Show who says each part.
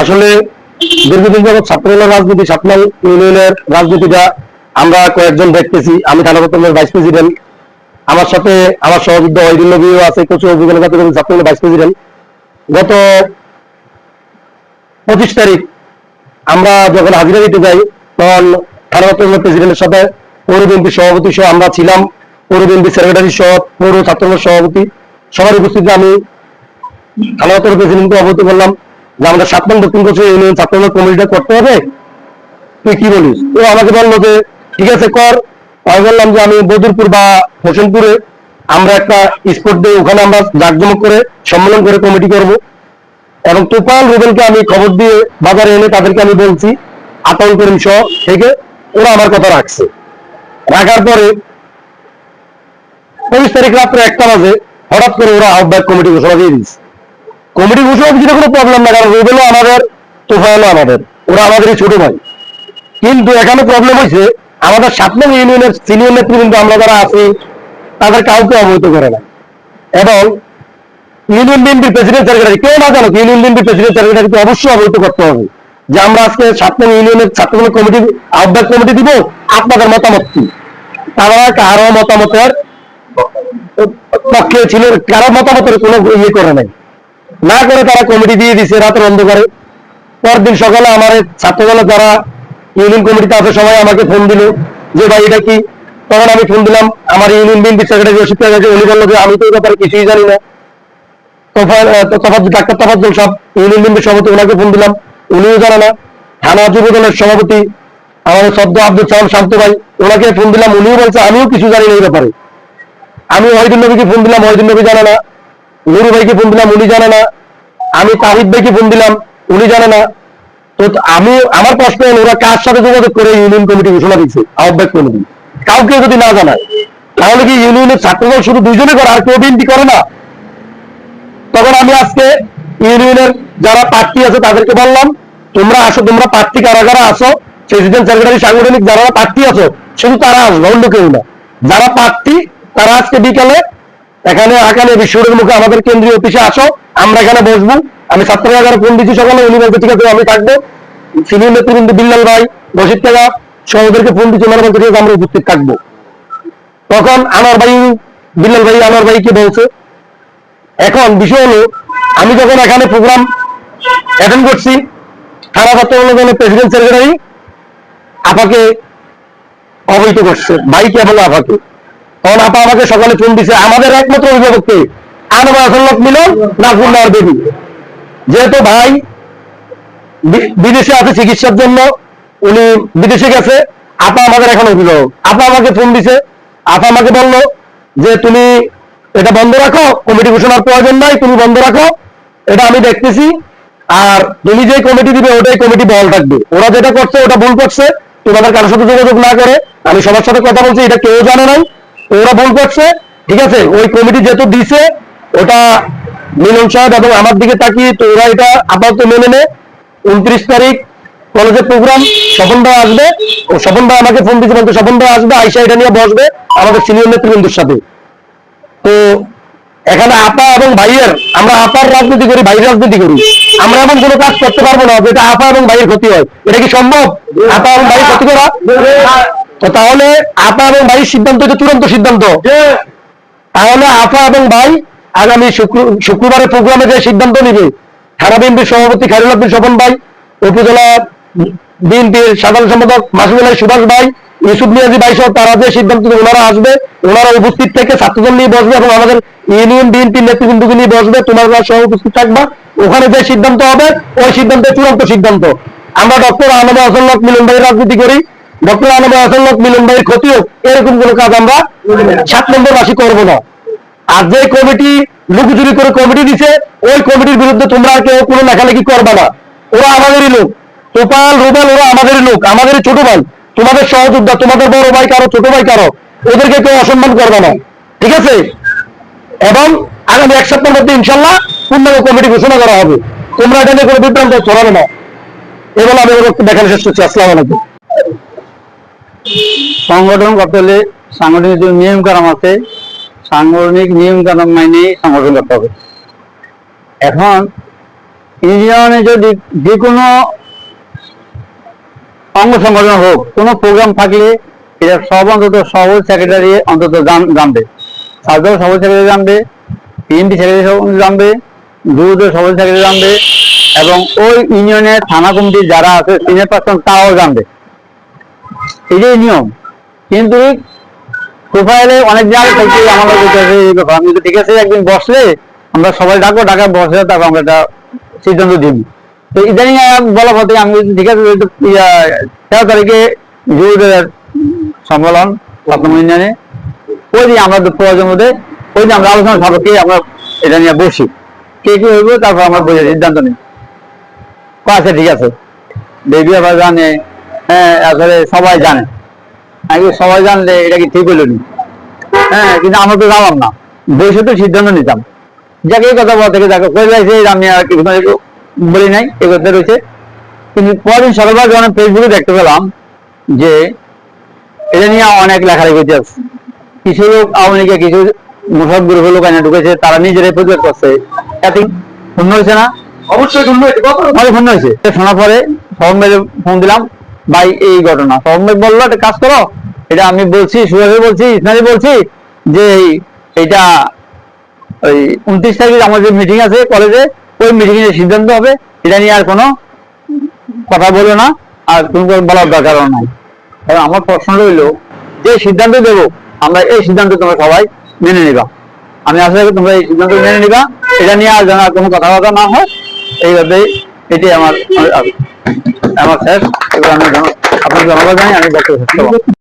Speaker 1: আসলে দীর্ঘদিন যাবৎ ছাত্রদলের রাজনীতি, সাতমাইল ইউনিয়নের রাজনীতিটা আমরা কয়েকজন দেখতেছি। আমি থানা প্রথমের ভাইস প্রেসিডেন্ট, আমার সাথে আমার সহযোদ্ধা ওয়াহিদুল নবীও আছে, কোচ অভিজ্ঞতা ছাত্রদলের ভাইস প্রেসিডেন্ট। গত 25 তারিখ আমরা যখন হাজিরা দিতে যাই, তখন থানা প্রথমের প্রেসিডেন্টের সাথে পৌর বিএনপি সভাপতি সহ আমরা ছিলাম, পৌর বিএনপি সেক্রেটারি সহ পৌর ছাত্রদলের সভাপতি সবার উপস্থিতিতে আমি থানা প্রথমের প্রেসিডেন্টকে অবগত করলাম যে আমাদের 7 নং দক্ষিণ কোচে ইউনিয়ন ছাত্রদল কমিটিটা করতে হবে, তুই কি বলিস? ও আমাকে বললো যে ঠিক আছে কর। আমি বললাম যে আমি বদরপুর বা হোসেনপুরে আমরা একটা স্পোর্ট দিয়ে ওখানে আমরা জাঁকজমক করে সম্মেলন করে কমিটি করব, এবং তোফাল রুবেলকে আমি খবর দিয়ে বাজারে এনে তাদেরকে আমি বলছি আতাউল করিম সহ থেকে, ওরা আমার কথা রাখছে। রাখার পরে 25 তারিখ রাত্রে 1টা বাজে হঠাৎ করে ওরা আহ্বায়ক কমিটি ঘোষণা দিয়ে দিচ্ছে। কমিটি ঘোষণা দিতে কোনো প্রবলেম না, কারণ রুবেলও আমাদের, তোফালও আমাদের, ওরা আমাদেরই ছোট ভাই। কিন্তু এখানে প্রবলেম হয়েছে আমাদের 7 নং ইউনিয়নের সিনিয়র নেতৃবৃন্দ আমরা যারা আছি তাদের কাউকে অবহিত করে না, এবং ইউনিয়ন বিএনপির প্রেসিডেন্ট সেক্রেটারি কেউ না জানো, ইউনিয়ন বিএনপির প্রেসিডেন্ট সেক্রেটারিকে অবশ্যই অবহিত করতে হবে যে আমরা আজকে 7 নং ইউনিয়নের ছাত্রদল কমিটি আহ্বায়ক কমিটি দিব, আপনাদের মতামত কি? তারা কারো মতামতের পক্ষে ছিল, কারো মতামতের কোনো ইয়ে করে নাই, না করে তারা কমিটি দিয়ে দিছে রাতের অন্ধকারে। পরদিন সকালে আমার ছাত্রদলের যারা ইউনিয়ন কমিটিতে আছে সবাই আমাকে ফোন দিল যে ভাই এটা কি। তখন আমি ফোন দিলাম আমার ইউনিয়ন বিএনপি সেক্রেটারি রশিদ কাছে, উনি বললো যে আমি তো এই ব্যাপারে কিছুই জানি না। ডাক্তার তফাজ্জল সাহেব ইউনিয়ন বিএনপির সভাপতি, ওনাকে ফোন দিলাম, উনিও জানে না। থানা যুব দলের সভাপতি আমাদের সদ্য আব্দুল সালাম শান্ত ভাই, ওনাকে ফোন দিলাম, উনিও বলছে আমিও কিছু জানি না এই ব্যাপারে। আমি ওয়াহিদুল নবীকে ফোন দিলাম, ওয়াহিদুল নবী জানে না। নুরু ভাইকে ফোন দিলাম, উনি জানে না। আমি তাহিদ ভাইকে ফোন দিলাম, উনি জানে না। তো আমি আমার প্রশ্ন হলো ওরা কার সাথে যোগাযোগ করে ইউনিয়ন কমিটি ঘোষণা দিচ্ছে আহ্বায়ক কমিটি? কাউকে যদি না জানায় তাহলে কি ইউনিয়নের ছাত্রদল শুধু দুইজনে করে, আর কেউ বিএনপি করে না? তখন আমি আজকে ইউনিয়নের যারা প্রার্থী আছে তাদেরকে বললাম তোমরা আসো, তোমরা প্রার্থী কারা কারা আসো, প্রেসিডেন্ট সেক্রেটারি সাংগঠনিক যারা প্রার্থী আছো শুধু তারা আসবে, অন্য কেউ না। যারা প্রার্থী তারা আজকে বিকালে এখানে আকালে বিশ্বরের মুখে আমাদের কেন্দ্রীয় অফিসে আসো, আমরা এখানে বসবো। আমি ছাত্ররা যারা ফোন দিচ্ছি সকালে, উনি বলতে ঠিক আছে আমি থাকবো। সিনিয়র নেতৃবৃন্দ বিল্লাল ভাই, রশিদ টাকা সহদেরকে ফোন দিচ্ছি, ওনারা বলতে ঠিক আছে আমরা উপস্থিত থাকবো। তখন আনোয়ার ভাই, বিল্লাল ভাই আনোয়ার ভাই কি বলছে, এখন বিষয় হলো আমি যখন এখানে প্রোগ্রাম অ্যাটেন্ড করছি, থানা ছাত্র প্রেসিডেন্ট সেক্রেটারি আপাকে অবহিত করছে, ভাইকে এবং আপাকে। তখন আপা আমাকে সকালে ফোন দিছে আমাদের একমাত্র অভিভাবককে আনবাসল্লক মিলন নাজমুল্লাহর দেবী, যেহেতু ভাই বিদেশে আছে চিকিৎসার জন্য, উনি বিদেশে গেছে, আপা আমাদের এখন অভিভাবক। আপা আমাকে ফোন দিছে, আপা আমাকে বললো যে তুমি এটা বন্ধ রাখো, কমিটি ঘোষণার প্রয়োজন নাই, তুমি বন্ধ রাখো, এটা আমি দেখতেছি। আর তুমি যে কমিটি দিবে ওটাই কমিটি বহাল থাকবে। ওরা যেটা করছে ওটা ভুল করছে, তোমাদের কারোর সাথে যোগাযোগ না করে আমি সবার সাথে কথা বলছি, এটা কেউ জানে নাই, ওরা ভুল করছে। ঠিক আছে, ওই কমিটি যেহেতু দিছে ওটা মিলন সাহেব এবং আমার দিকে তাকিয়ে তো ওরা এটা আপাতত মেনে নেয়। 29 তারিখ কলেজের প্রোগ্রাম, স্বপন ভাই আসবে, ও স্বপন ভাই আমাকে ফোন দিয়েছে বলতে স্বপন ভাই আসবে, আইসা এটা নিয়ে বসবে আমাদের সিনিয়র নেতৃবৃন্দের সাথে। তো এখানে আপা এবং ভাইয়ের, আমরা আপার রাজনীতি করি, ভাইয়ের রাজনীতি করি, আমরা এমন কোনো কাজ করতে পারবো না যেটা আপা এবং ভাইয়ের ক্ষতি হয়। এটা কি সম্ভব আপা এবং ভাইয়ের ক্ষতি করা? তো তাহলে আপা এবং ভাইয়ের সিদ্ধান্ত এটা চূড়ান্ত সিদ্ধান্ত। তাহলে আপা এবং ভাই আগামী শুক্রবারের প্রোগ্রামে যে সিদ্ধান্ত নিবে, থানা বিএনপির সভাপতি খায়রুল আব্দুল স্বপন ভাই, উপজেলা বিএনপির সাধারণ সম্পাদক মাসুদুল সুভাষ ভাই, ইউসুফ নিয়াজি ভাই সহ তারা যে সিদ্ধান্ত ওনারা আসবে, ওনারা উপস্থিত থেকে ছাত্রদল নিয়ে বসবে এবং আমাদের ইউনিয়ন বিএনপির নেতৃবৃন্দকে নিয়ে বসবে, তোমরা সহ উপস্থিত থাকবা। ওখানে যে সিদ্ধান্ত হবে ওই সিদ্ধান্ত চূড়ান্ত সিদ্ধান্ত। আমরা ডক্টর আনন্দ আসাল্লক মিলন ভাইয়ের রাজনীতি করি, ডক্টর আনন্দ আসাল্লক মিলন ভাইয়ের ক্ষতি হোক এরকম কোনো কাজ আমরা 7 নম্বরবাসী করবো না। আর যে কমিটি লুকোচুরি করে কমিটি দিছে ওই কমিটির বিরুদ্ধে তোমরা কেউ কোনো লেখালেখি করবা না। ওরা আমাদেরই লোক, তোপাল রুবেল ওরা আমাদেরই লোক, আমাদেরই ছোট ভাই, তোমাদের সহযোদ্ধা, তোমাদের বড় ভাই কারো, ছোট ভাই কারো, ওদেরকে কেউ অসম্মান করবে না, ঠিক আছে? এবং আগামী 1 সপ্তাহের মধ্যে ইনশাল্লাহ পূর্ণাঙ্গ কমিটি ঘোষণা করা হবে। তোমরা এটা নিয়ে কোনো বিভ্রান্ত ছড়াবে না। এবং আমি দেখানো শেষ করছি। আসসালামু আলাইকুম।
Speaker 2: সংগঠন করতে হলে সাংগঠনিক নিয়ম কানুন আছে, সাংগঠনিক নিয়ম কানুন মাইনে সংগঠন করতে হবে। এখন ইউনিয়নে যদি যে কোনো অঙ্গ সংগঠন হোক, কোনো প্রোগ্রাম থাকলে এটা সব অন্তত সবল সেক্রেটারি অন্তত জানবে, সাধারণ সবল সেক্রেটারি জানবে, পিএমপি সেক্রেটারি জানবে, যুবদল সবল সেক্রেটারি জানবে, এবং ওই ইউনিয়নের থানা কমিটি যারা আছে সিনিয়র পার্সন তারাও জানবে। এটাই নিয়ম। কিন্তু প্রোফাইলে অনেক জায়গা থেকে আমাদের এই ব্যাপার, আমি ঠিক আছে একদিন বসলে আমরা সবাই ডাকবো, ডাকা বসলে তারপর আমরা একটা সিদ্ধান্ত দিব। তো ইদানিং বলা পথে আমি ঠিক আছে 13 তারিখে যুবদের সম্মেলন প্রথম ইউনিয়নে, ওই দিন আমরা প্রয়োজন মধ্যে ওই দিন আমরা আলোচনা সাপেক্ষে আমরা এটা নিয়ে বসি, কে কি হইব তারপর আমরা বসে সিদ্ধান্ত নিই। আচ্ছা ঠিক আছে, দেবী আবার জানে, হ্যাঁ আসলে সবাই জানে, আমি সবাই জানলে এটা কি ঠিক হইল নি? হ্যাঁ, কিন্তু আমরা তো জানলাম না, বসে তো সিদ্ধান্ত নিতাম। যাকে এই কথা বলা থেকে যাকে কয়ে যাইছে আমি আর কিছু বলি নাই, এ কথা রয়েছে। কিন্তু পরদিন সকালবেলা যখন ফেসবুকে দেখতে পেলাম যে এটা নিয়ে অনেক লেখালেখি আছে, কিছু লোক আওয়ামী লীগের কিছু মুসব গ্রুপ লোক এনে ঢুকেছে, তারা নিজেরাই প্রতিবাদ করছে, এতে শূন্য হয়েছে না?
Speaker 1: অবশ্যই শূন্য
Speaker 2: হয়েছে। শোনার পরে শোভন ভাই ফোন দিলাম, ভাই এই ঘটনা। শোভন ভাই বললো একটা কাজ করো, এটা আমি বলছি, সুভাষে বলছি, ইসমাইলে বলছি যে এটা ওই 29 তারিখে আমাদের মিটিং আছে কলেজে, ওই মিটিং এর সিদ্ধান্ত হবে, এটা নিয়ে আর কোনো কথা বলো না, আর কোনো বলার দরকারও নাই। আমার প্রশ্ন রইল, যে সিদ্ধান্ত দেবো আমরা এই সিদ্ধান্ত তোমরা সবাই মেনে নিবা, আমি আশা করি তোমরা এই সিদ্ধান্ত মেনে নিবা, এটা নিয়ে আর যেন কোনো কথাবার্তা না হয়, এইভাবে এটাই আমার শেষ। এবার আমি আপনাকে ধন্যবাদ জানাই, আমি বক্তব্য শেষ করব।